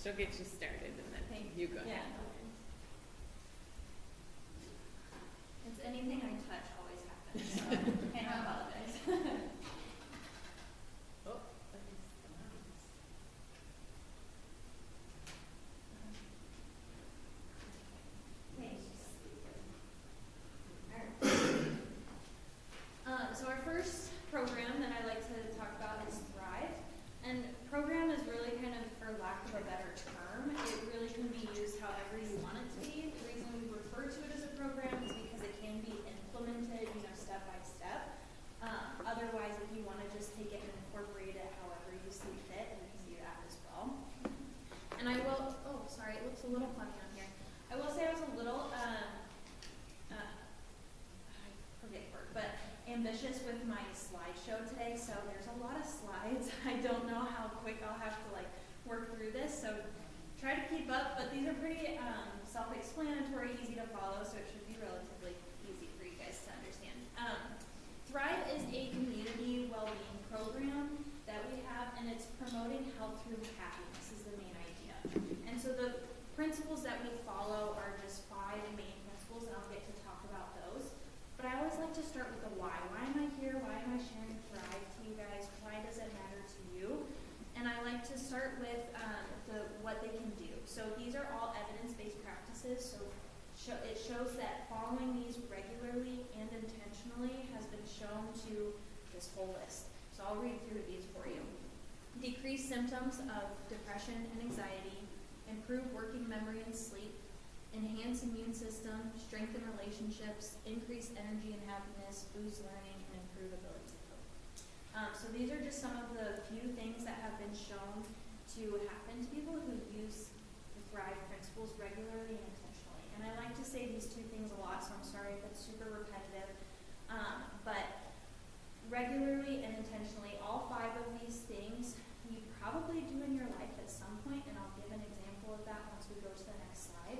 She'll get you started and then you go. Yeah. It's anything I touch always happens, so I can't apologize. Oh, So our first program that I like to talk about is Thrive. And program is really kind of, for lack of a better term, it really can be used however you ambitious with my slideshow today, so there's a lot of slides. I don't know how quick I'll have to like work through this, so try to keep up, but these are pretty self-explanatory, easy to follow, so it should be relatively easy for you guys to understand. Thrive is a community well-being program that we have, and it's promoting health through happiness is the main idea. And so the principles that we follow are just 5 main principles, and I'll get to talk about those. But I always like to start with the why. Why am I here? Why am I sharing Thrive to you guys? Why does it matter to you? And I like to start with what they can do. So these are all evidence-based practices. So it shows that following these regularly and intentionally has been shown to this whole list. So I'll read through these for you. Decrease symptoms of depression and anxiety, improve working memory and sleep, enhance immune system, strengthen relationships, increase energy and happiness, boost learning, and improve ability to cope. So these are just some of the few things that have been shown to happen to people who use the Thrive principles regularly and intentionally. And I like to say these 2 things a lot, so I'm sorry if it's super repetitive. But regularly and intentionally, all 5 of these things you probably do in your life at some point, and I'll give an example of that once we go to the next slide.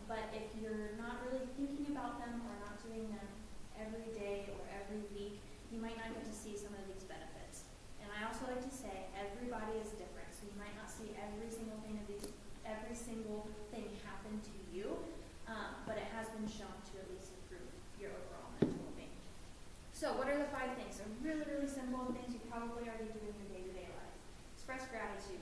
But if you're not really thinking about them or not doing them every day or every week, you might not get to see some of these benefits. And I also like to say everybody is different, so you might not see every single thing happen to you, but it has been shown to at least improve your overall mental well-being. So what are the 5 things? They're really, really simple things you probably already do in your day-to-day life. Express gratitude,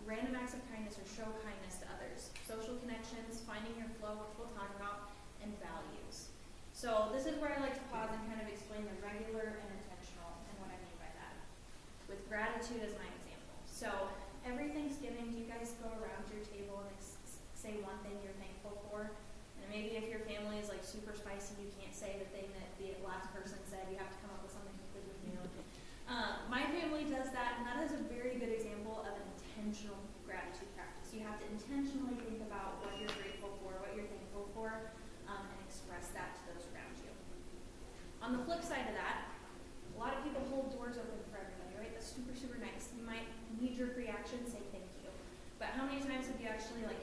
random acts of kindness or show kindness to others, social connections, finding your flow, which we'll talk about, and values. So this is where I like to pause and kind of explain the regular and intentional and what I mean by that. With gratitude as my example. So every Thanksgiving, do you guys go around your table and say one thing you're thankful for? And maybe if your family is like super spicy, you can't say the thing that the last person said. You have to come up with something completely new. My family does that, and that is a very good example of an intentional gratitude practice. You have to intentionally think about what you're grateful for, what you're thankful for, and express that to those around you. On the flip side of that, a lot of people hold doors open for everybody, right? That's super, super nice. You might knee-jerk reaction, say thank you. But how many times have you actually like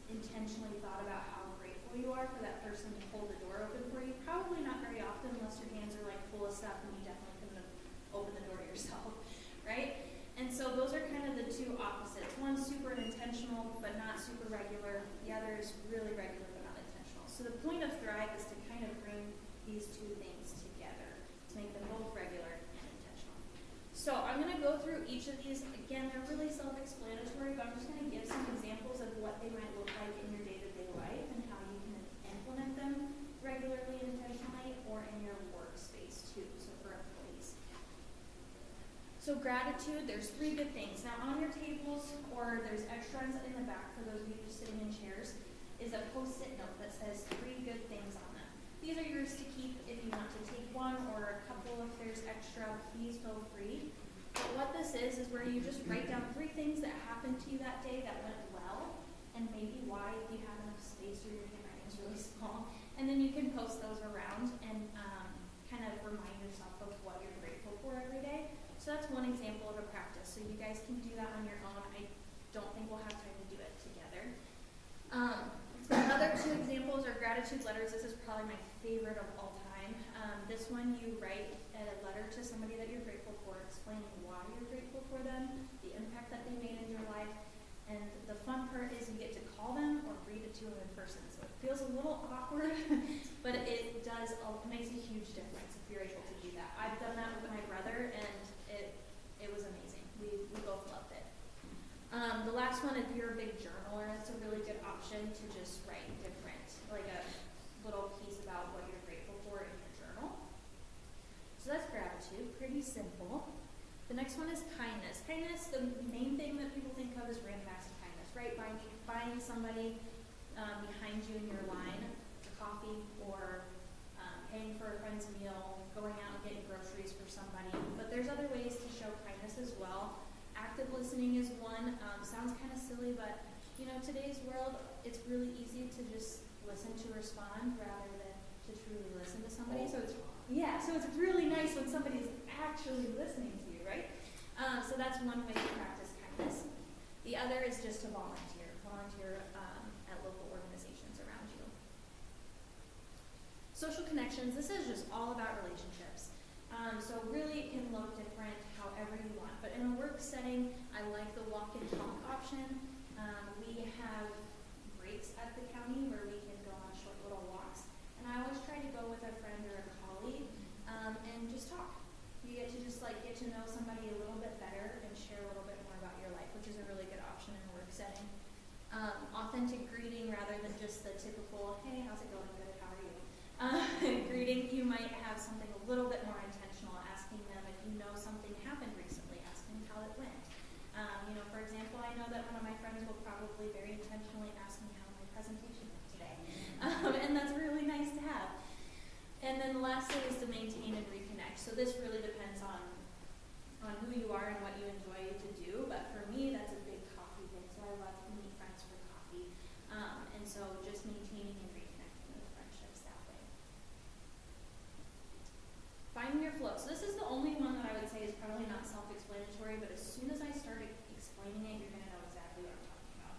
intentionally thought about how grateful you are for that person to hold the door open for you? Probably not very often unless your hands are like full of stuff and you definitely couldn't have opened the door yourself, right? And so those are kind of the 2 opposites. One's super intentional but not super regular. The other is really regular but not intentional. So the point of Thrive is to kind of bring these 2 things together to make them both regular and intentional. So I'm going to go through each of these. Again, they're really self-explanatory, but I'm just going to give some examples of what they might look like in your day-to-day life and how you can implement them regularly and intentionally, or in your workspace too, so for employees. So gratitude, there's 3 good things. Now on your tables, or there's extras in the back for those of you just sitting in chairs, is a post-it note that says 3 good things on them. These are yours to keep if you want to take one or a couple if there's extra, please feel free. But what this is where you just write down 3 things that happened to you that day that went well, and maybe why if you have enough space or your handwriting is really small. And then you can post those around and kind of remind yourself of what you're grateful for every day. So that's one example of a practice. So you guys can do that on your own. I don't think we'll have time to do it together. The other 2 examples are gratitude letters. This is probably my favorite of all time. This one you write a letter to somebody that you're grateful for, explaining why you're grateful for them, the impact that they made in your life, and the fun part is you get to call them or read it to them in person. So it feels a little awkward, but it makes a huge difference if you're able to do that. I've done that with my brother, and it was amazing. We both loved it. The last one, if you're a big journaler, it's a really good option to just write different, like a little piece about what you're grateful for in your journal. So that's gratitude, pretty simple. The next one is kindness. Kindness, the main thing that people think of is random acts of kindness, right? Buying somebody behind you in your line for coffee, or paying for a friend's meal, going out and getting groceries for somebody. But there's other ways to show kindness as well. Active listening is one. Sounds kind of silly, but today's world, it's really easy to just listen to respond rather than to truly listen to somebody. So it's Yeah, so it's really nice when somebody's actually listening to you, right? So that's one way to practice kindness. The other is just to volunteer. Volunteer at local organizations around you. Social connections, this is just all about relationships. So really it can look different however you want. But in a work setting, I like the walk and talk option. We have breaks at the county where we can go on short little walks. And I always try to go with a friend or a colleague and just talk. You get to just get to know somebody a little bit better and share a little bit more about your life, which is a really good option in a work setting. Authentic greeting rather than just the typical, hey, how's it going? Good, how are you? Greeting, you might have something a little bit more intentional, asking them if you know something happened recently, asking how it went. For example, I know that one of my friends will probably very intentionally ask me how my presentation went today. And that's really nice to have. And then the last thing is to maintain and reconnect. So this really depends on who you are and what you enjoy to do. But for me, that's a big coffee thing. So I love to meet friends for coffee. And so just maintaining and reconnecting with friendships that way. Finding your flow. So this is the only one that I would say is probably not self-explanatory, but as soon as I started explaining it, you're going to know exactly what I'm talking about.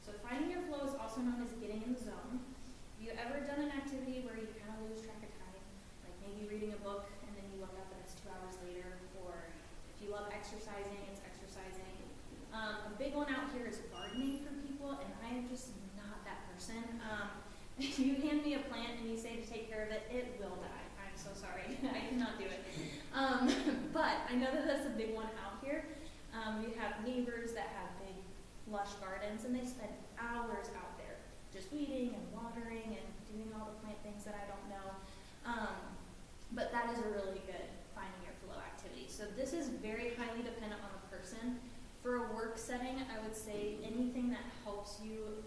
So finding your flow is also known as getting in the zone. Have you ever done an activity where you kind of lose track of time? Like maybe reading a book and then you look up and it's 2 hours later, or if you love exercising, it's exercising. A big one out here is gardening for people, and I am just not that person. If you hand me a plant and you say to take care of it, it will die. I'm so sorry. I cannot do it. But I know that that's a big one out here. We have neighbors that have big, lush gardens, and they spend hours out there just weeding and watering and doing all the plant things that I don't know. But that is a really good finding your flow activity. So this is very highly dependent on the person. For a work setting, I would say anything that helps you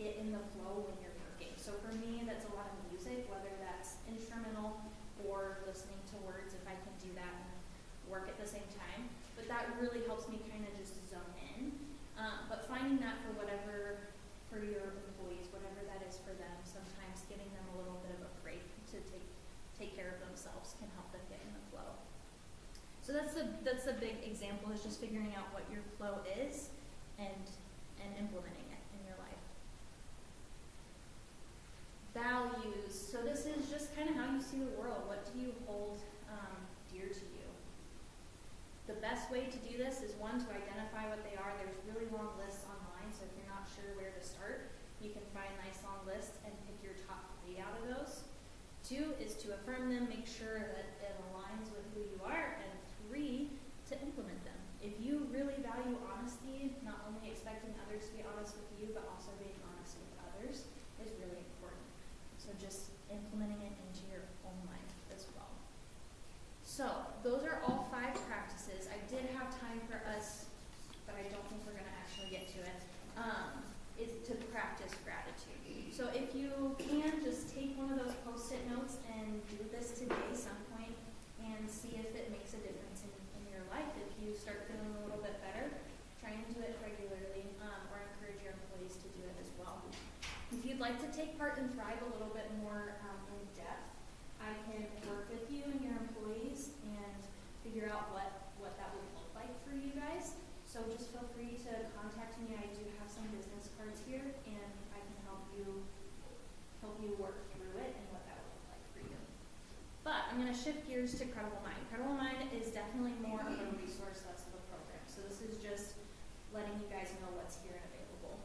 get in the flow when you're working. So for me, that's a lot of music, whether that's instrumental or listening to words, if I can do that and work at the same time. But that really helps me kind of just zone in. But finding that for your employees, whatever that is for them, sometimes giving them a little bit of a break to take care of themselves can help them get in the flow. So that's the big example, is just figuring out what your flow is and implementing it in your life. Values. So this is just kind of how you see the world. What do you hold dear to you? The best way to do this is, one, to identify what they are. There's really long lists online, so if you're not sure where to start, you can find nice long lists and pick your top 3 out of those. 2 is to affirm them, make sure that it aligns with who you are, and 3, to implement them. If you really value honesty, not only expecting others to be honest with you, but also being honest with others is really important. So just implementing it into your own life as well. So those are all 5 practices. I did have time for us, but I don't think we're going to actually get to it, is to practice gratitude. So if you can, just take one of those Post-it notes and do this today some point and see if it makes a difference in your life. If you start feeling a little bit better, try and do it regularly, or encourage your employees to do it as well. If you'd like to take part in Thrive a little bit more in depth, I can work with you and your employees and figure out what that would look like for you guys. So just feel free to contact me. I do have some business cards here, and I can help you work through it and what that would look like for you. But I'm going to shift gears to Credible Mind. Credible Mind is definitely more of a resource, less of a program. So this is just letting you guys know what's here and available.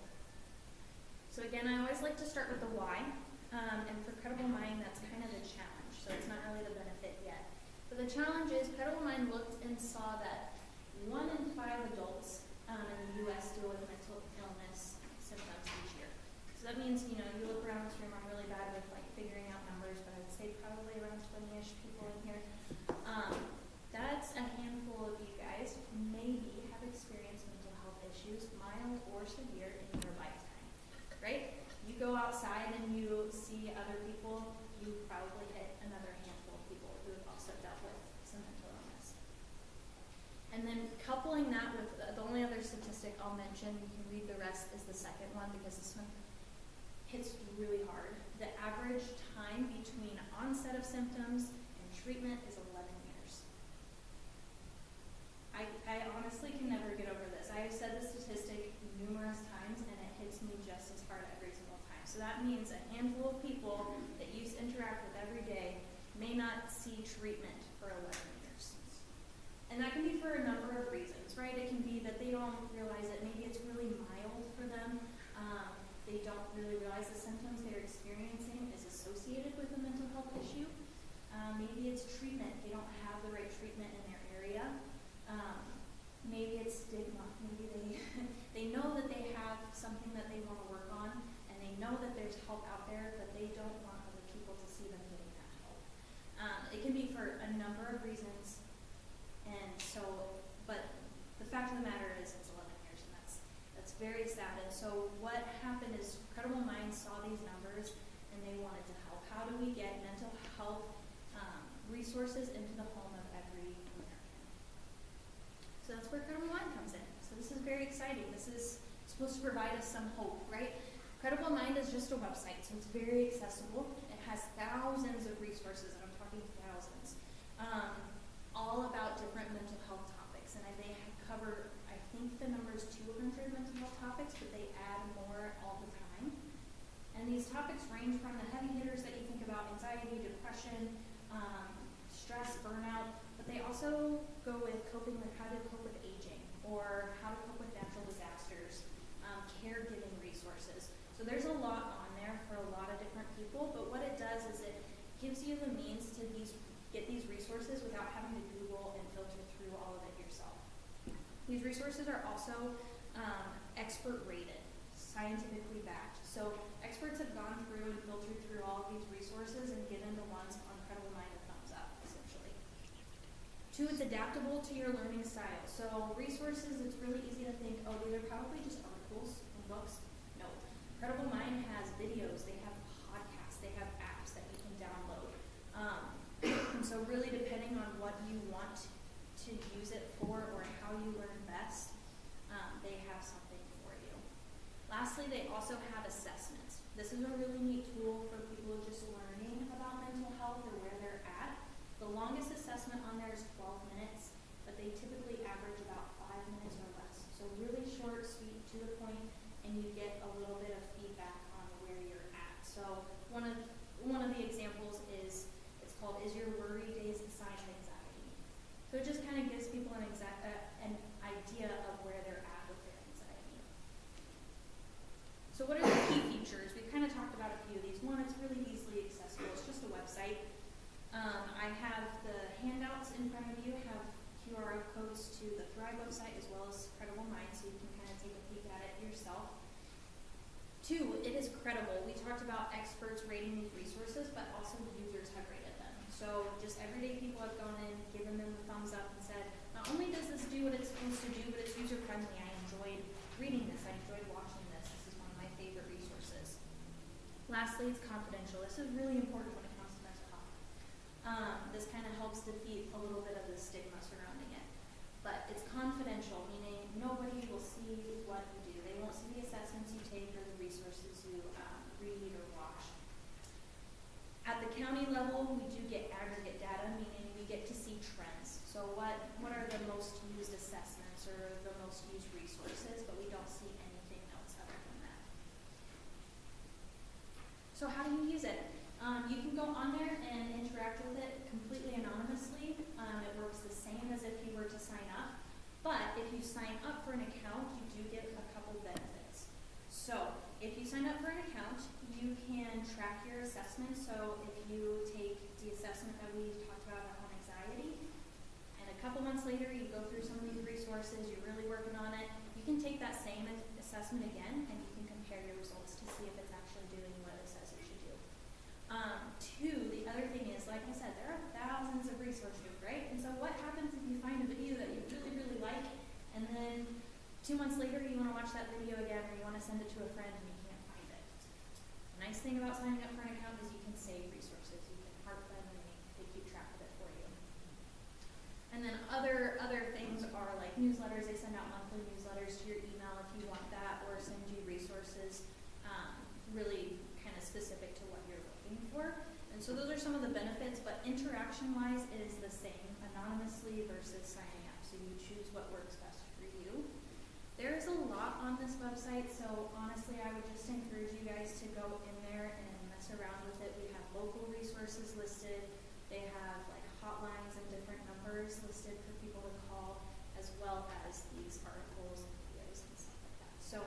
So again, I always like to start with the why. And for Credible Mind, that's kind of the challenge. So it's not really the benefit yet. But the challenge is, Credible Mind looked and saw that 1 in 5 adults in the U.S. deal with mental illness symptoms each year. So that means, you look around this room, I'm really bad with figuring out numbers, but I would say probably around 20-ish people in here. That's a handful of you guys who maybe have experienced mental health issues, mild or severe, in your lifetime, right? You go outside and you see other people, you probably hit another handful of people who have also dealt with some mental illness. And then coupling that with the only other statistic I'll mention, you can read the rest, is the second one, because this one hits really hard. The average time between onset of symptoms and treatment is 11 years. I honestly can never get over this. I have said this statistic numerous times, and it hits me just as hard every single time. So that means a handful of people that you interact with every day may not see treatment for 11 years. And that can be for a number of reasons, right? It can be that they don't realize it. Maybe it's really mild for them. They don't really realize the symptoms they're experiencing is associated with a mental health issue. Maybe it's treatment. They don't have the right treatment in their area. Maybe it's stigma. Maybe they know that they have something that they want to work on, and they know that there's help out there, but they don't want other people to see them getting that help. It can be for a number of reasons, and so, but the fact of the matter is it's 11 years, and that's very sad. And so what happened is Credible Minds saw these numbers, and they wanted to help. How do we get mental health resources into the home of every American? So that's where Credible Mind comes in. So this is very exciting. This is supposed to provide us some hope, right? Credible Mind is just a website, so it's very accessible. It has thousands of resources, and I'm talking thousands, all about different mental health topics. And they cover, I think the number is 200 mental health topics, but they add more all the time. And these topics range from the heavy hitters that you think about: anxiety, depression, stress, burnout, but they also go with coping with how to cope with aging, or how to cope with natural disasters, caregiving resources. So there's a lot on there for a lot of different people, but what it does is it gives you the means to get these resources without having to Google and filter through all of it yourself. These resources are also expert rated, scientifically backed. So experts have gone through and filtered through all of these resources and given the ones on Credible Mind a thumbs up, essentially. 2, it's adaptable to your learning style. So resources, it's really easy to think, oh, these are probably just articles and books. No. Credible Mind has videos, they have podcasts, they have apps that you can download. And so really depending on what you want to use it for or how you learn best, they have something for you. Lastly, they also have assessments. This is a really neat tool for people just learning about mental health or where they're at. The longest assessment on there is 12 minutes, but they typically average about 5 minutes or less. So really short, sweet, to the point, and you get a little bit of feedback on where you're at. So one of the examples is, it's called "Is Your Worry Days a Sign of Anxiety?" So it just kind of gives people an idea of where they're at with their anxiety. So what are the key features? We've kind of talked about a few of these. One, it's really easily accessible. It's just a website. I have the handouts in front of you, have QR codes to the Thrive website as well as Credible Mind, so you can kind of take a peek at it yourself. 2, it is credible. We talked about experts rating these resources, but also users have rated them. So just everyday people have gone in, given them the thumbs up, and said, not only does this do what it's supposed to do, but it's user-friendly. I enjoyed reading this. I enjoyed watching this. This is one of my favorite resources. Lastly, it's confidential. This is really important when it comes to mental health. This kind of helps defeat a little bit of the stigma surrounding it. But it's confidential, meaning nobody will see what you do. They won't see the assessments you take or the resources you read or watch. At the county level, we do get aggregate data, meaning we get to see trends. So what are the most used assessments or the most used resources, but we don't see anything else other than that. So how do you use it? You can go on there and interact with it completely anonymously. It works the same as if you were to sign up. But if you sign up for an account, you do get a couple benefits. So if you sign up for an account, you can track your assessment. So if you take the assessment that we talked about on anxiety, and a couple months later you go through some of these resources, you're really working on it, you can take that same assessment again and you can compare your results to see if it's actually doing what it says it should do. 2, the other thing is, like I said, there are thousands of resources, right? And so what happens if you find a video that you really, really like, and then 2 months later you want to watch that video again, or you want to send it to a friend and you can't find it? The nice thing about signing up for an account is you can save resources. You can heart them and they keep track of it for you. And then other things are like newsletters. They send out monthly newsletters to your email if you want that, or send you resources really kind of specific to what you're looking for. And And so those are some of the benefits, but interaction-wise, it is the same, anonymously versus signing up. So you choose what works best for you. There is a lot on this website, so honestly, I would just encourage you guys to go in there and mess around with it. We have local resources listed. They have like hotlines and different numbers listed for people to call, as well as these articles and videos and stuff like that. So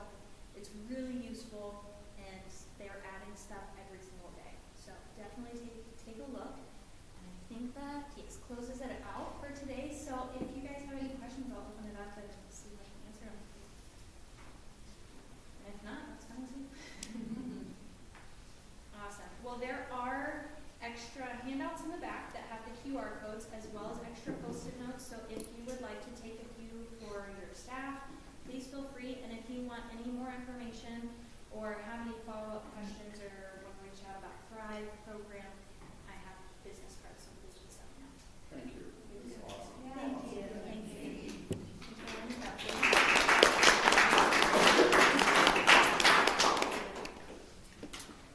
it's really useful, and they are adding stuff every single day. So definitely take a look. And I think that, yes, closes it out for today. So if you guys have any questions, I'll open it up to see if I can answer them. And if not, that's fine too. Awesome. Well, there are extra handouts in the back that have the QR codes as well as extra post-it notes. So if you would like to take a few for your staff, please feel free. And if you want any more information or have any follow-up questions or want to reach out about Thrive program, I have business cards, so please just let me know. Thank you. It's awesome. Thank you. Thank you.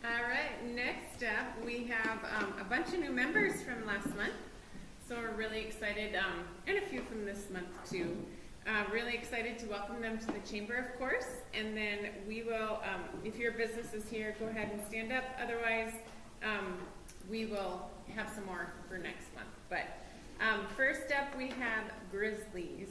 All right, next up, we have a bunch of new members from last month. So we're really excited, and a few from this month too. Really excited to welcome them to the Chamber, of course. And then we will, if your business is here, go ahead and stand up. Otherwise, we will have some more for next month. But first up, we have Grizzlies.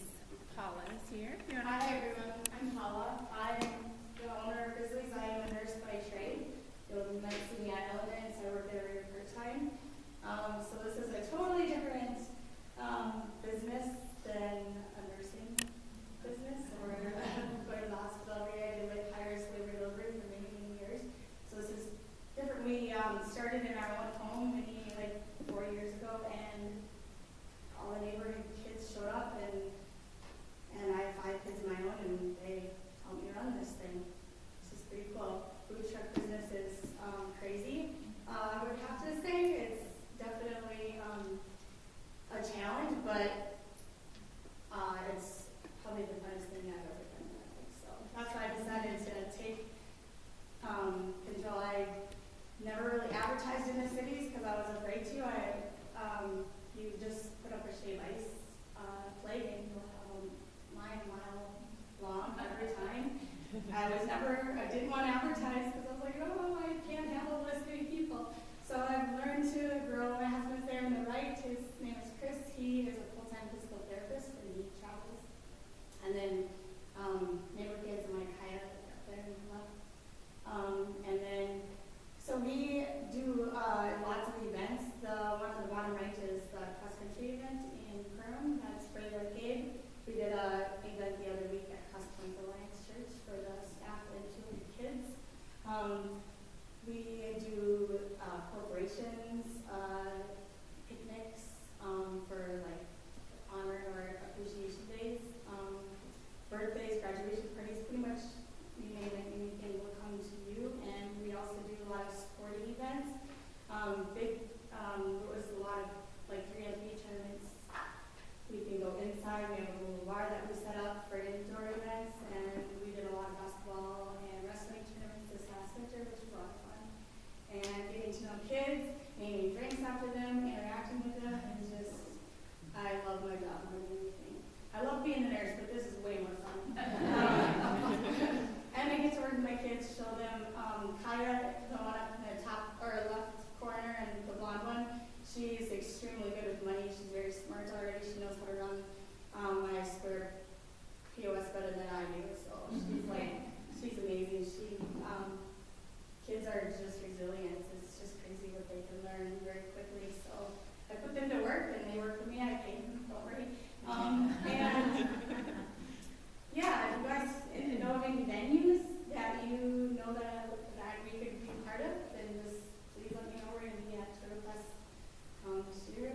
Paula is here. You wanna- Hi everyone, I'm Paula. I'm the owner of Grizzlies. I am a nurse by trade. You might see me at Elements. I work there part-time. So this is a totally different business than a nursing business or going to the hospital every day. I did like higher labor delivery for many, many years. So this is different. We started in our own home maybe like 4 years ago, and all the neighborhood kids showed up, and I have 5 kids of my own, and they help me run this thing. This is pretty cool. Food truck business is crazy. I would have to say it's definitely a challenge, but it's probably the funnest thing I've ever done in my life. So that's why I decided to take control. I never really advertised in the cities because I was afraid to. You just put up a shave ice flag and you'll have a mile long every time. I didn't want to advertise because I was like, oh, I can't handle this many people. So I've learned to grow. My husband's there on the right. His name is Chris. He is a full-time physical therapist and he travels. And then neighbor kids and my Kaya up there in the left. And then, so we do lots of events. The one on the bottom right is the cross-country event in Perham. That's for the arcade. We did an event the other week at Cross Point Alliance Church for the staff and 200 kids. We do corporations, picnics for like honor or appreciation days, birthdays, graduation parties, pretty much you name it, anything will come to you. And we also do a lot of sporting events. There was a lot of like 3-on-3 tournaments. We can go inside. We have a little bar that we set up for indoor events, and we did a lot of basketball and wrestling tournaments this last winter, which was a lot of fun. And getting to know kids, making drinks after them, interacting with them, is just, I love my job more than anything. I love being a nurse, but this is way more fun. And I get to work with my kids, show them Kaya, the one up in the top or left corner, and the blonde one. She's extremely good with money. She's very smart already. She knows how to run my Square POS better than I do. So she's amazing. Kids are just resilient. It's just crazy what they can learn very quickly. So I put them to work, and they work for me. I pay them. Don't worry. And yeah, if you guys know of any venues that you know that we could be part of, then just please let me know. We're going to be at TurtleFest this year.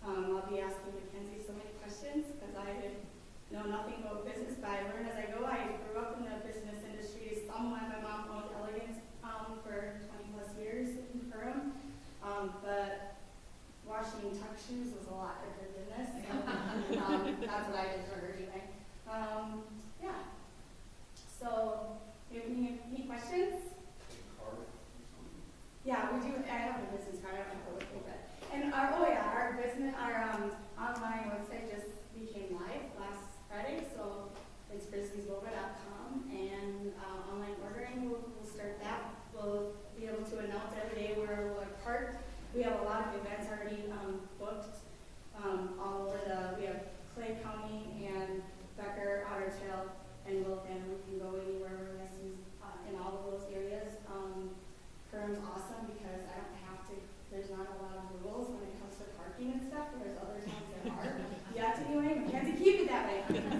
I'll be asking Mackenzie so many questions because I know nothing about business, but I learn as I go. I grew up in the business industry somewhat. My mom owned Elegance for 20 plus years in Perham, but washing tuck shoes was a lot different than this. That's what I did for her anyway. Yeah. So, do you have any questions? Yeah, we do, I have a business card, I don't know what it is. And our business, online website just became live last Friday, so it's frisbeesboba.com, and online ordering, we'll start that. We'll be able to announce every day where we'll park. We have a lot of events already booked all over we have Clay County and Becker, Otter Tail, and Wilton. We can go anywhere we're missing in all of those areas. Perm's awesome because I don't have to, there's not a lot of rules when it comes to parking and stuff, whereas other towns there are. You have to anyway, we have to keep it that way. Because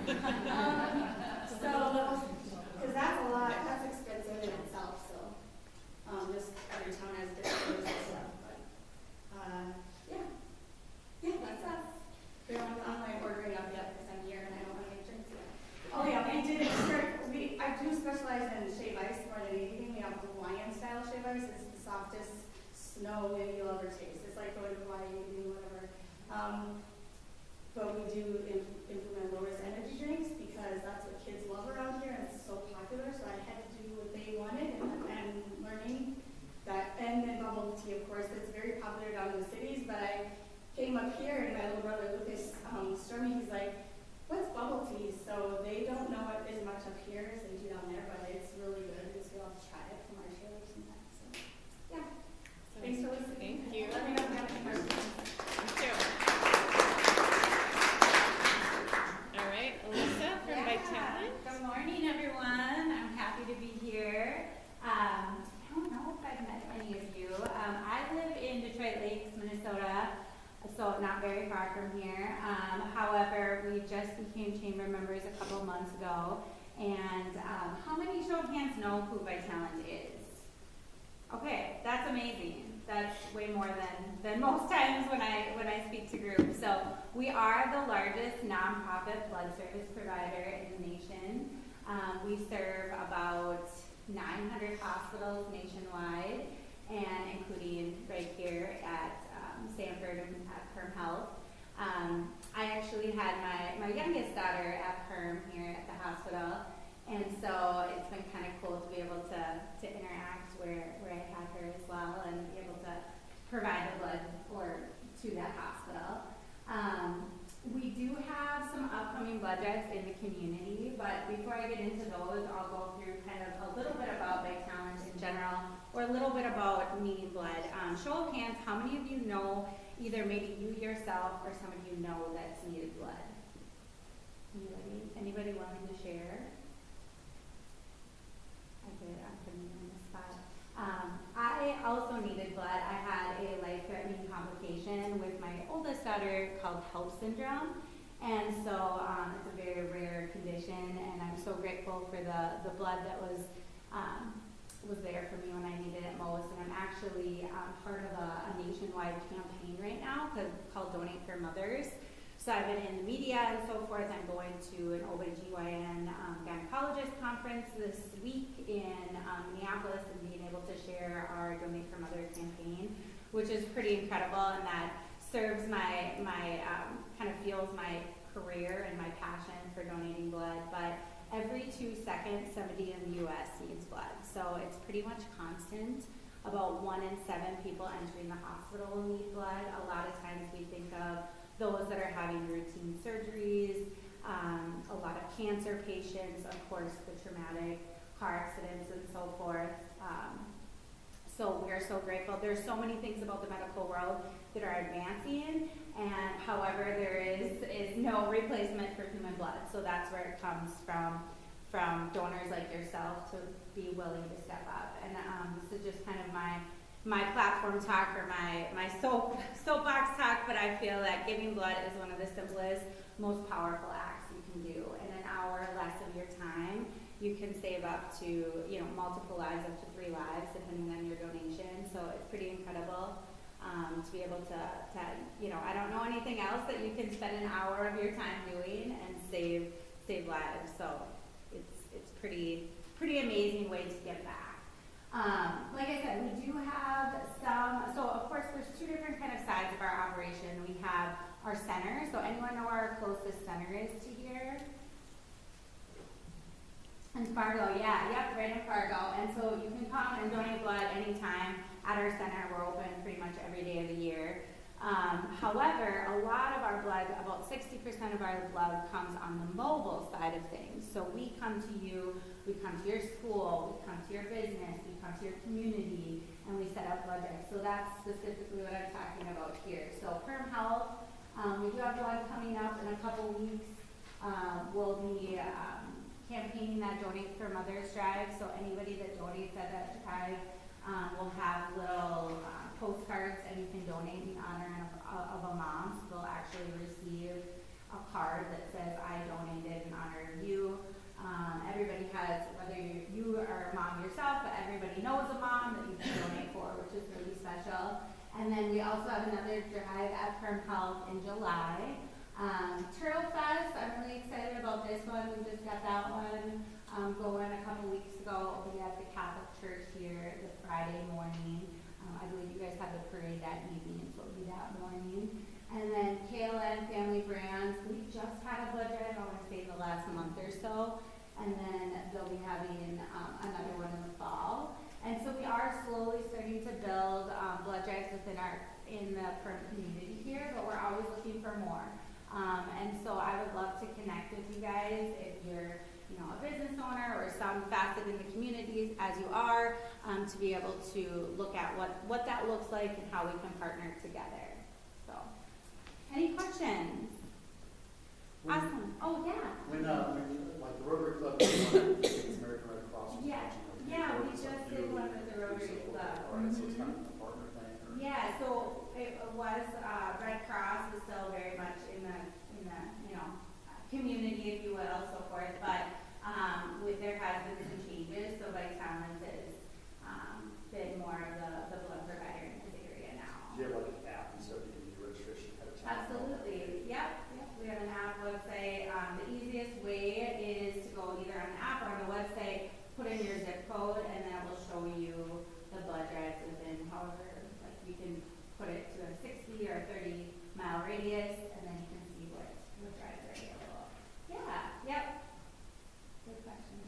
that's a lot, that's expensive in itself, so, just every town has different rules and stuff, but, yeah, that's us. We don't have online ordering up yet because I'm here and I don't want to get drinks yet. Oh yeah, I do specialize in shave ice more than anything. We have Hawaiian style shave ice. It's the softest snow wind you'll ever taste. It's like going to Hawaii and doing whatever. But we do implement low-risk energy drinks because that's what kids love around here and it's so popular. So I had to do what they wanted and learning that. And then bubble tea, of course, it's very popular down in the cities. But I came up here and my little brother Lucas Stormy, he's like, what's bubble tea? So they don't know it as much up here as they do down there, but it's really good. And so I'll try it from our trailer sometime. So yeah. Thanks for listening. Thank you. Let me know if you have any questions. Thank you. All right, Alyssa from Vitalent. Good morning, everyone. I'm happy to be here. I don't know if I've met any of you. I live in Detroit Lakes, Minnesota, so not very far from here. However, we just became chamber members a couple of months ago. And how many show of hands know who Vitalent is? Okay, that's amazing. That's way more than most times when I speak to groups. So we are the largest nonprofit blood service provider in the nation. We serve about 900 hospitals nationwide, and including right here at Sanford and at Perm Health. I actually had my youngest daughter at Perm here at the hospital, and so it's been kind of cool to be able to interact where I had her as well and be able to provide the blood to that hospital. We do have some upcoming blood drives in the community, but before I get into those, I'll go through kind of a little bit about Vitalent in general, or a little bit about needing blood. Show of hands, how many of you know, either maybe you yourself or somebody you know that's needed blood? Anybody willing to share? I did, I'm putting you on the spot. I also needed blood. I had a life-threatening complication with my oldest daughter called HELLP syndrome. And so it's a very rare condition, and I'm so grateful for the blood that was there for me when I needed it most. And I'm actually part of a nationwide campaign right now called Donate for Mothers. So I've been in the media and so forth. I'm going to an OBGYN gynecologist conference this week in Minneapolis and being able to share our Donate for Mother campaign, which is pretty incredible, and that serves my kind of fuels my career and my passion for donating blood. But every 2 seconds, somebody in the U.S. needs blood. So it's pretty much constant. About 1 in 7 people entering the hospital will need blood. A lot of times we think of those that are having routine surgeries, a lot of cancer patients, of course, the traumatic car accidents and so forth. So we are so grateful. There's so many things about the medical world that are advancing, and however, there is no replacement for human blood. So that's where it comes from donors like yourself to be willing to step up. And this is just kind of my platform talk, or my soapbox talk, but I feel that giving blood is one of the simplest, most powerful acts you can do. In an hour less of your time, you can save up to, multiple lives, up to 3 lives, depending on your donation. So it's pretty incredible to be able to, I don't know anything else that you can spend an hour of your time doing and save lives. So it's pretty amazing way to give back. Like I said, we do have so of course there's 2 different kind of sides of our operation. We have our center. So anyone know where our closest center is to here? In Fargo, yeah, yep, right in Fargo. And so you can come and donate blood anytime at our center. We're open pretty much every day of the year. However, a lot of our blood, about 60% of our blood comes on the mobile side of things. So we come to you, we come to your school, we come to your business, we come to your community, and we set up blood drives. So that's specifically what I'm talking about here. So Perm Health, we do have one coming up in a couple weeks. We'll be campaigning that Donate for Mothers drive. So anybody that donates at that drive will have little postcards, and you can donate in honor of a mom. So they'll actually receive a card that says, I donated in honor of you. Everybody has, whether you are a mom yourself, but everybody knows a mom that you can donate for, which is really special. And then we also have another drive at Perm Health in July. Turtle Fest, I'm really excited about this one. We just got that one going a couple weeks ago. It'll be at the Catholic Church here the Friday morning. I believe you guys have the parade that evening, so it'll be that morning. And then KLN Family Brands, we just had a blood drive, I want to say the last month or so. And then they'll be having another one in the fall. And so we are slowly starting to build blood drives in the Perm community here, but we're always looking for more. And so I would love to connect with you guys if you're a business owner or some facet in the community as you are, to be able to look at what that looks like and how we can partner together. So, any questions? Awesome. Oh, yeah. When like the Rotary Club, it's American Red Cross. Yeah, we just did one with the Rotary Club. Alright, so it's kind of a partner thing? Or? Yeah, so it was, Red Cross is still very much in the community, if you will, so forth, but, there has been some changes, so Vice Talent is, been more of the blood provider in this area now. Do you have like an app and stuff you can do registration ahead of time? Absolutely, yep, we have an app website. The easiest way is to go either on the app or on the website, put in your zip code, and that will show you the blood drives within however, like you can put it to a 60 or a 30-mile radius, and then you can see what drives are available. Yeah, yep. Good question.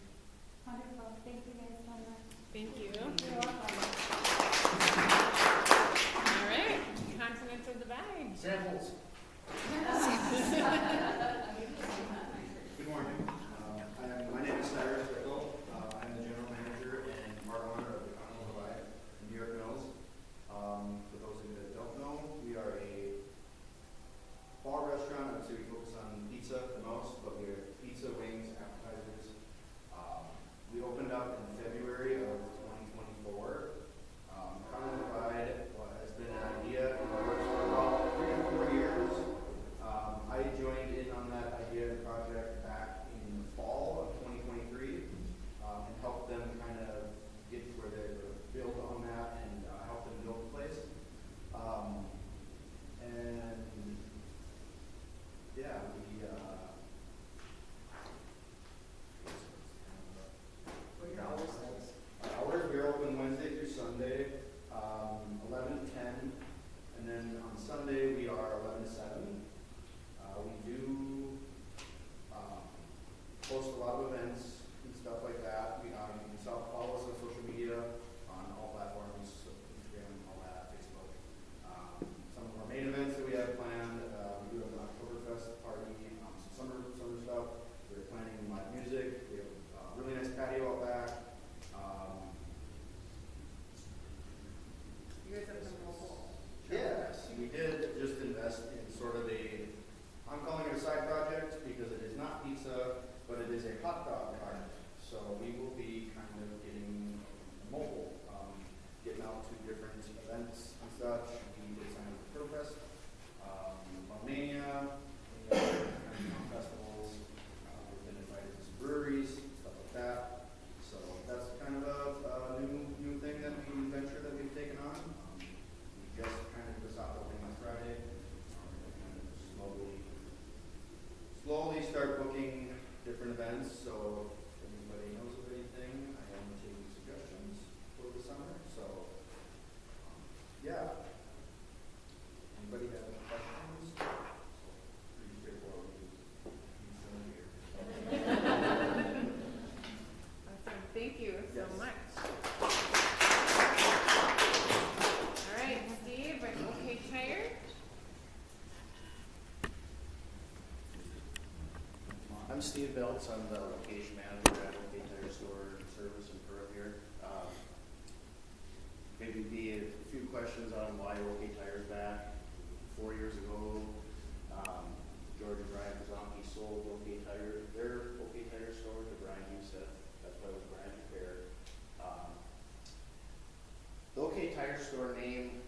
Wonderful, thank you guys so much. Thank you. You're welcome. All right, contents of the bag. Samples. Good morning. My name is Cyrus Rickle. I'm the general manager and part owner of the Continental Divide in New York Mills. For those of you that don't know, we are a bar restaurant. Obviously, we focus on pizza the most, but we have pizza, wings, appetizers. We opened up in February of 2024. Continental Divide has been an idea in the works for about 3 to 4 years. I joined in on that idea and project back in the fall of 2023 and helped them kind of get to where they were build on that and help them build the place. And yeah, hours, we're open Wednesday through Sunday, 11 to 10, and then on Sunday we are 11 to 7. We do post a lot of events and stuff like that. You can follow us on social media, on all platforms, so Instagram, all that, Facebook. Some of our main events that we have planned, we do have an Oktoberfest party, some summer stuff. We're planning live music. We have a really nice patio out back. You guys have some mobile. Yes, we did just invest in sort of I'm calling it a side project because it is not pizza, but it is a hot dog cart. So we will be kind of getting mobile, getting out to different events and such. We did sign up for Turfest, Mania, festivals. We've been invited to some breweries, stuff like that. So that's kind of a new thing venture that we've taken on. We just kind of just stopped opening last Friday. Kind of slowly start booking different events. So if anybody knows of anything, I am taking suggestions for the summer. So yeah. Anybody have any questions? Pretty straightforward. I'm Steve Belts. I'm the location manager at OK Tire Store Service in Pearl here. Maybe be a few questions on why OK Tire's back. 4 years ago, George and Brian Kazanke sold OK Tire, their OK Tire store to Brian Youssef. That's why it was Brian Repair. The OK Tire store name,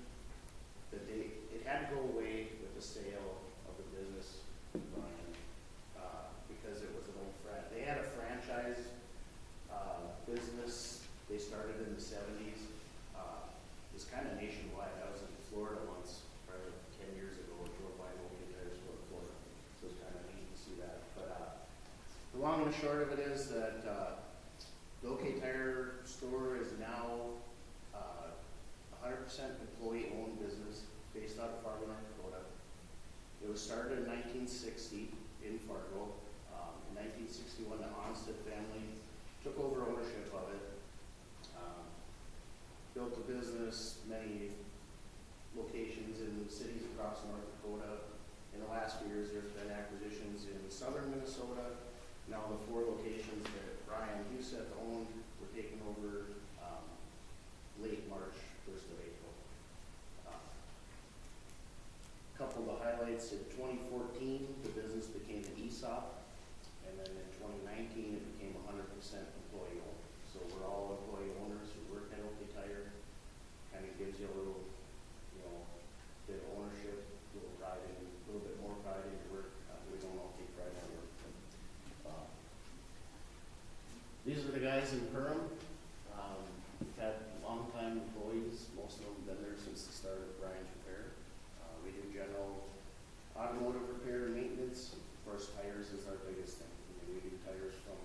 it had to go away with the sale of the business, Brian, because it was an old they had a franchise business. They started in the 70s. It was kind of nationwide. I was in Florida once, probably 10 years ago, and drove by an OK Tire store in Florida. So it's kind of neat to see that. But the long and the short of it is that the OK Tire store is now 100% employee-owned business based out of Fargo, North Dakota. It was started in 1960 in Fargo. In 1961, the Onstead family took over ownership of it, built a business, many locations in cities across North Dakota. In the last few years, there's been acquisitions in southern Minnesota. Now the 4 locations that Brian Youssef owned were taken over late March, 1st of April. A couple of the highlights: in 2014, the business became an ESOP, and then in 2019, it became 100% employee owned. So we're all employee owners who work at OK Tire. Kind of gives you a little, bit of ownership, a little pride in, a little bit more pride in your work. We don't all take pride in our work. These are the guys in Perham. We've had long-time employees. Most of them have been there since the start of Brian's Repair. We do general automotive repair and maintenance. Of course, tires is our biggest thing. We do tires from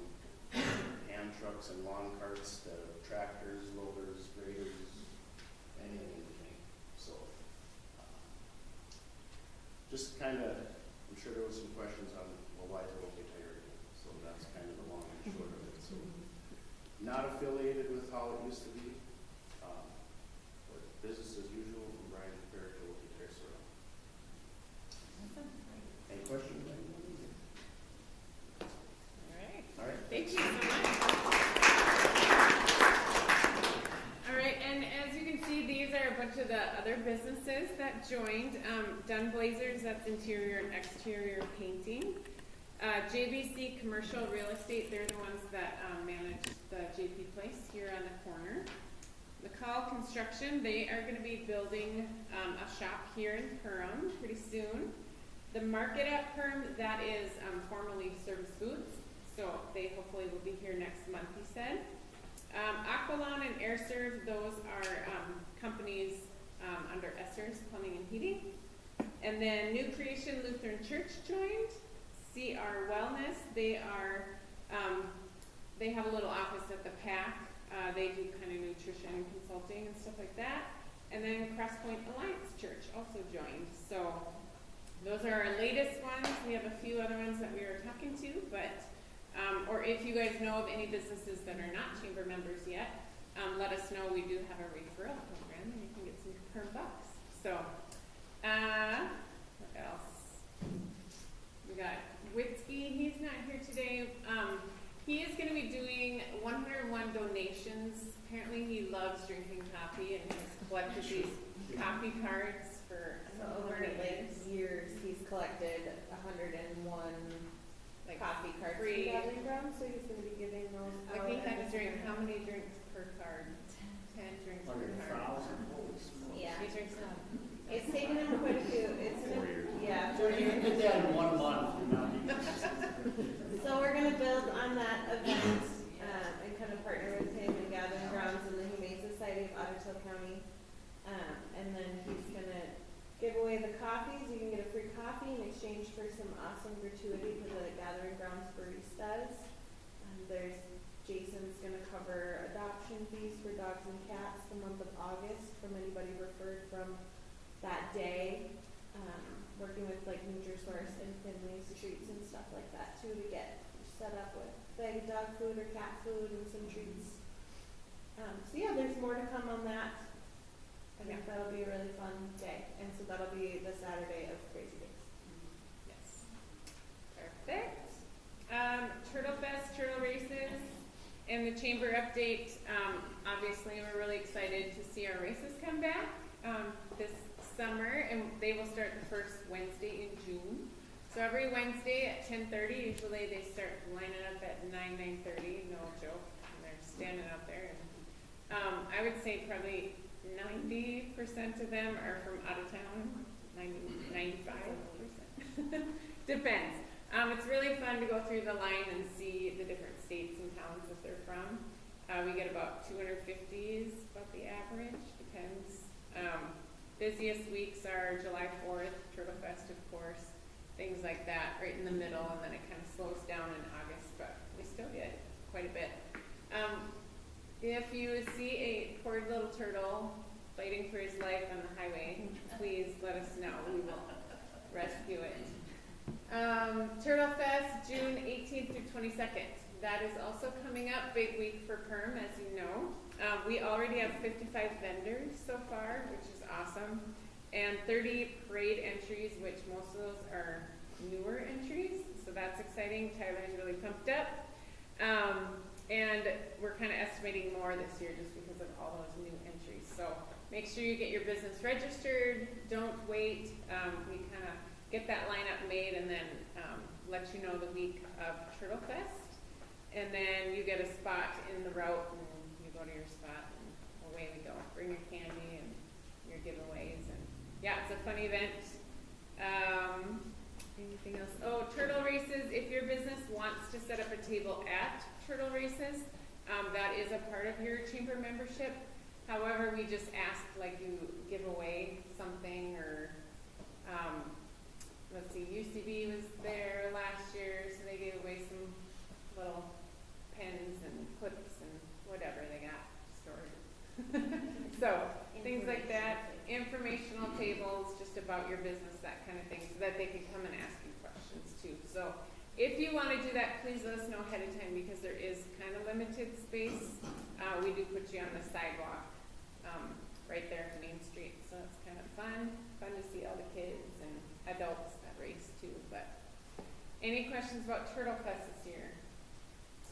hand trucks and lawn carts to tractors, loaders, graders, anything in between. So, just kind of, I'm sure there was some questions on, well, why is it OK Tire again? So that's kind of the long and short of it. So, not affiliated with how it used to be, but business as usual from Brian's Repair to OK Tire Store. Any questions? All right. Thank you so much. All right, and as you can see, these are a bunch of the other businesses that joined. Dunn Blazers, that's interior and exterior painting. JBC Commercial Real Estate, they're the ones that manage the JP Place here on the corner. McCall Construction, they are going to be building a shop here in Perham pretty soon. The Market at Perham, that is formerly Service Foods, so they hopefully will be here next month, he said. Aqualon and AirServe, those are companies under Esser's Plumbing and Heating. And then New Creation Lutheran Church joined. CR Wellness, they are, they have a little office at the PAC. They do kind of nutrition consulting and stuff like that. And then Crosspoint Alliance Church also joined. So those are our latest ones. We have a few other ones that we are talking to, but, or if you guys know of any businesses that are not chamber members yet, let us know. We do have a referral program and you can get some per bucks. So, what else? We got Witzke, he's not here today. He is going to be doing 101 donations. Apparently he loves drinking coffee and has collected these coffee cards for over years, he's collected 101 coffee cards free. from Gathering Grounds, so he's going to be giving those out. Like he had to drink, how many drinks per card? 10 drinks per card. Yeah. He drinks them. It's taken him quite a few. Yeah. So you can get that in 1 month. So we're going to build on that event and kind of partner with him and Gathering Grounds and the Humane Society of Ottertail County. And then he's going to give away the coffees. You can get a free coffee in exchange for some awesome gratuity for the Gathering Grounds baristas. There's Jason's going to cover adoption fees for dogs and cats the month of August from anybody referred from that day. Working with like Nutrisource and Finley's treats and stuff like that too to get set up with bag dog food or cat food and some treats. So yeah, there's more to come on that. I think that'll be a really fun day, and so that'll be the Saturday of Crazy Days. Yes. Perfect. chamber update, obviously we're really excited to see our races come back this summer, and they will start the first Wednesday in June. So every Wednesday at 10:30, usually they start lining up at 9:30, no joke, and they're standing out there. And, I would say probably 90% of them are from out of town, 95%. Depends. It's really fun to go through the line and see the different states and towns that they're from. We get about 250 is about the average, depends. Busiest weeks are July 4th, Turtle Fest, of course, things like that, right in the middle, and then it kind of slows down in August, but we still get quite a bit. If you see a poor little turtle fighting for his life on the highway, please let us know. We will rescue it. Turtle Fest, June 18th through 22nd. That is also coming up, big week for Perm, as you know. We already have 55 vendors so far, which is awesome, and 30 parade entries, which most of those are newer entries, so that's exciting. Tyler's really pumped up. And we're kind of estimating more this year just because of all those new entries. So make sure you get your business registered. Don't wait. We kind of get that lineup made and then let you know the week of Turtle Fest. And then you get a spot in the route and you go to your spot and away we go. Bring your candy and your giveaways. And yeah, it's a fun event. Anything else? Oh, turtle races. If your business wants to set up a table at turtle races, that is a part of your chamber membership. However, we just ask like you give away something, or let's see, UCB was there last year, so they gave away some little pens and clips and whatever they got stored. So things like that, informational tables just about your business, that kind of thing, so that they can come and ask you questions too. So if you want to do that, please let us know ahead of time because there is kind of limited space. We do put you on the sidewalk right there on Main Street, so it's kind of fun to see all the kids and adults that race too. But any questions about Turtle Fest this year?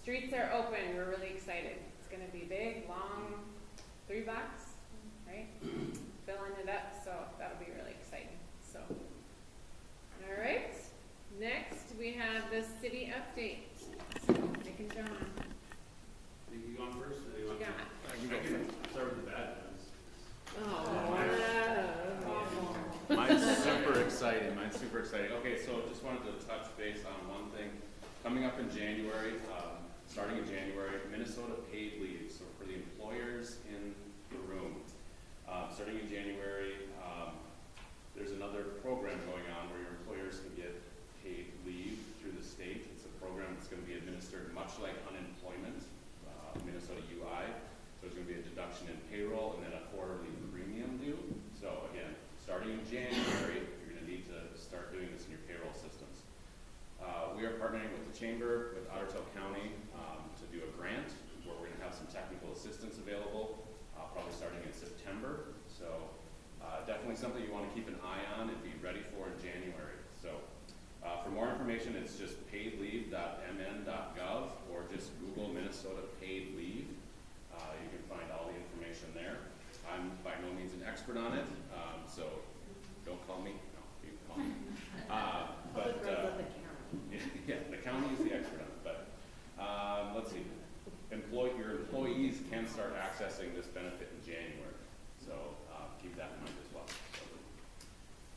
Streets are open. We're really excited. It's going to be big, long, 3 blocks, right? Filling it up, so that'll be really exciting. So, all right. Next, we have the city update. So, Nick and John. You going first? Or you What want you got? I can start with the bad news. Mine's super exciting. Okay, so just wanted to touch base on one thing. Coming up in January, starting in January, Minnesota paid leave. So for the employers in the room, starting in January, there's another program going on where your employers can get paid leave through the state. It's a program that's going to be administered much like unemployment, Minnesota UI. So there's going to be a deduction in payroll and then a quarterly premium due. So again, starting in January, you're going to need to start doing this in your payroll systems. We are partnering with the Chamber, with Ottertail County, to do a grant where we're going to have some technical assistance available, probably starting in September. So definitely something you want to keep an eye on and be ready for in January. So for more information, it's just paidleave.mn.gov or just Google Minnesota paid leave. You can find all the information there. I'm by no means an expert on it, so don't call me. No, you can call me. Yeah, the county is the expert on it. But let's see. Your employees can start accessing this benefit in January, so keep that in mind as well.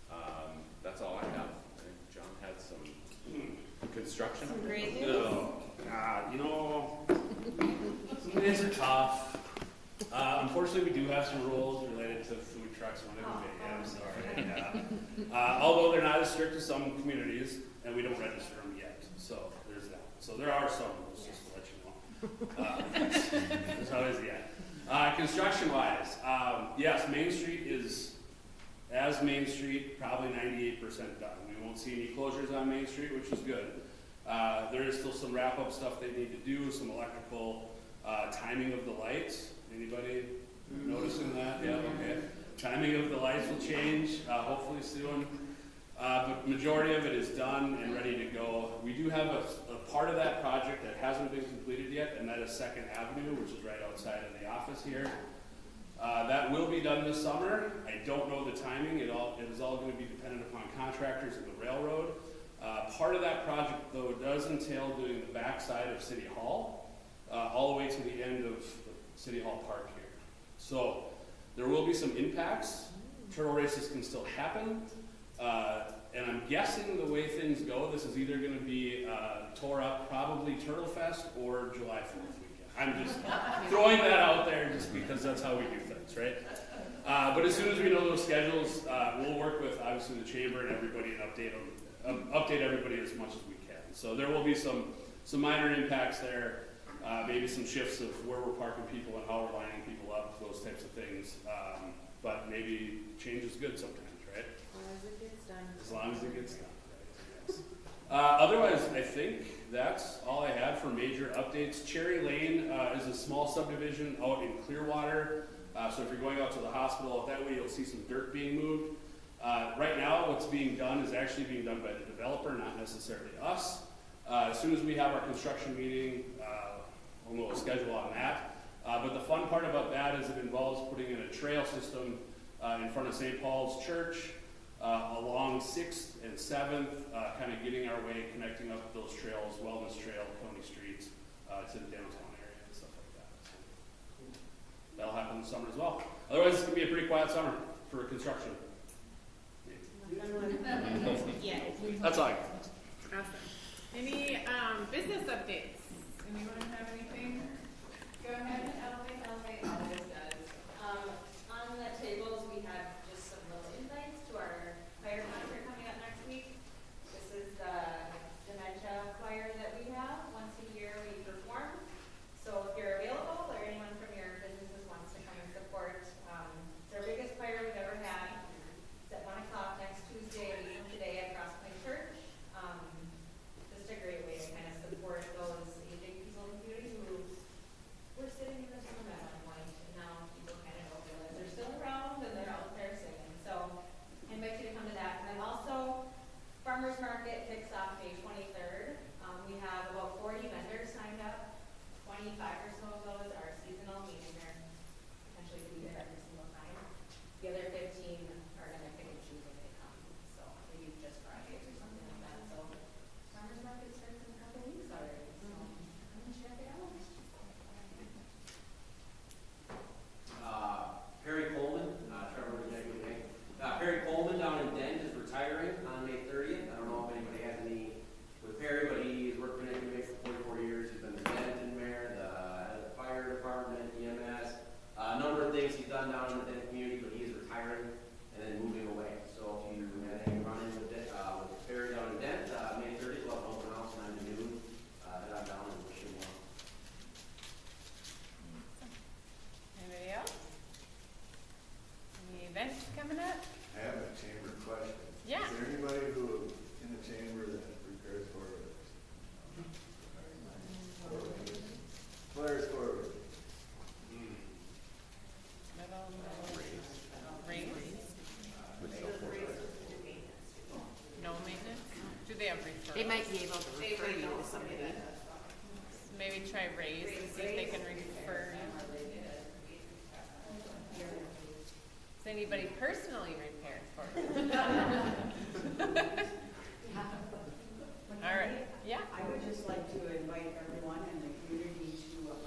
So, that's all I have. I think John had some construction. Some great news. No. You know, some days are tough. Unfortunately, we do have some rules related to food trucks when they're big. I'm sorry. Yeah. Although they're not as strict as some communities, and we don't register them yet. So there's that. So there are some rules, just to let you know. That's always the end. Construction-wise, yes, Main Street is, as Main Street, probably 98% done. We won't see any closures on Main Street, which is good. There is still some wrap-up stuff they need to do, some electrical timing of the lights. Anybody noticing that? Yeah, okay. Timing of the lights will change, hopefully soon. But majority of it is done and ready to go. we do have a part of that project that hasn't been completed yet, and that is Second Avenue, which is right outside of the office here. That will be done this summer. I don't know the timing. It is all going to be dependent upon contractors and the railroad. Part of that project, though, does entail doing the backside of City Hall, all the way to the end of City Hall Park here. So there will be some impacts. Turtle races can still happen. And I'm guessing the way things go, this is either going to be tore up, probably Turtle Fest or July 4th weekend. I'm just throwing that out there just because that's how we do things, right? But as soon as we know those schedules, we'll work with obviously the chamber and everybody and update everybody as much as we can. So there will be some minor impacts there, maybe some shifts of where we're parking people and how we're lining people up, those types of things. But maybe change is good sometimes, right? As long as it gets done. Yes. Otherwise, I think that's all I had for major updates. Cherry Lane is a small subdivision out in Clearwater. So if you're going out to the hospital, that way you'll see some dirt being moved. Right now, what's being done is actually being done by the developer, not necessarily us. As soon as we have our construction meeting, we'll know a schedule on that. But the fun part about that is it involves putting in a trail system in front of St. Paul's Church, along 6th and 7th, kind of getting our way, connecting up those trails, Wellness Trail, Coney Street, to the downtown area and stuff like that. So, that'll happen this summer as well. Otherwise, it's going to be a pretty quiet summer for construction. Yeah. That's all I got. Awesome. Any business updates? Anyone have anything? Go ahead. Elevate always does. On the tables, we have just some little invites to our choir concert coming up next week. This is the dementia choir that we have. Once a year we perform. So if you're available or anyone from your businesses wants to come and support, it's our biggest choir we've ever had. It's at 1 o'clock next Tuesday, a week from today at Cross Point Church. Just a great way to kind of support those aging people in the community who were sitting in this room at one point, and now people kind of don't realize they're still around and they're out there singing. So I invite you to come to that. And then also, Farmers Market kicks off May 23rd. We have about 40 vendors signed up. 25 or so of those are seasonal, meaning they're potentially be there every single time. The other 15 are going to pick and choose when they come. So maybe just Fridays or something like that. So Farmers Market starts in a couple weeks already. So come and check it out. Perry Coleman, Trevor Executive Bank. Perry Coleman down in Dent is retiring on May 30th. I don't know if anybody has any with Perry, but he's worked for Nick for 44 years. He's been the Denton mayor, the head of the fire department, EMS, a number of things he's done down in the Denton community, but he is retiring and then moving away. So if you had any run-ins with Perry down in Dent, May 30th, we'll have an open house 9 to noon. Head on down and wish him well. Anybody else? Any events coming up? I have a chamber question. Yeah. Is there anybody who, in the chamber that prepares forward? Flyers forward. No maintenance? Do they have referrals? They might be able to refer you to somebody. Maybe try Raise and see if they can refer you. Does anybody personally repair for you? All right, yeah. I would just like to invite everyone in the community to an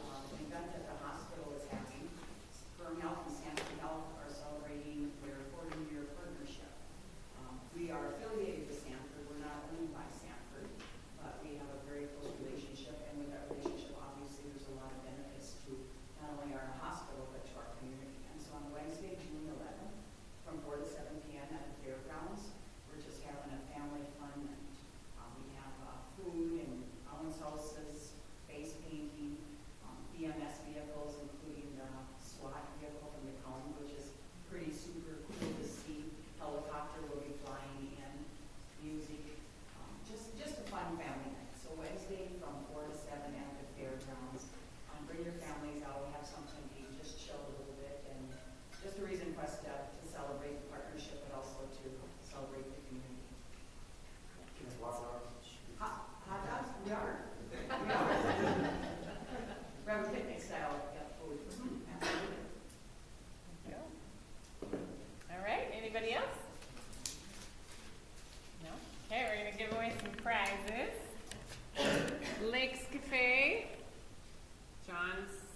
event that the hospital is having. Burn Health and Sanford Health are celebrating their 40-year partnership. We are affiliated with Sanford. We're not owned by Sanford, but we have a very close relationship. And with that relationship, obviously, there's a lot of benefits to not only our hospital, but to our community. And so on Wednesday, June 11th, from 4 to 7 p.m. at the fairgrounds, we're just having a family fun night. We have food and bounce houses, face painting, BMS vehicles, including the SWAT vehicle from the county, which is pretty super cool to see. Helicopter will be flying in, music, just a fun family night. So Wednesday from 4 to 7 at the fairgrounds. Bring your families out, have something to eat, just chill a little bit, and just a reason for us to celebrate the partnership, but also to celebrate the community. Hot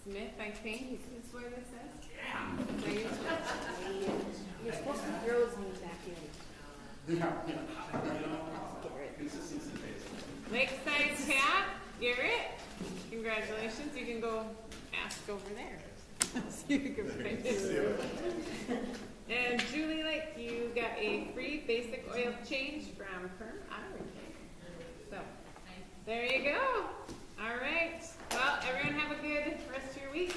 Smith, I think, is where this is. You're supposed to throw his name back in. Consistency based. Lakeside Pat Garrett, congratulations. You can go ask over there. So you can find it. And Julie Lake, you got a free basic oil change from Perm Auto Repair. So, there you go. All right. Well, everyone have a good rest of your week.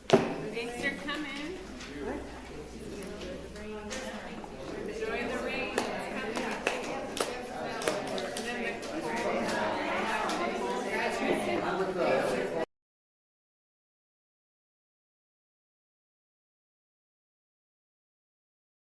Thanks for coming. Enjoy the rain. It's coming. And then the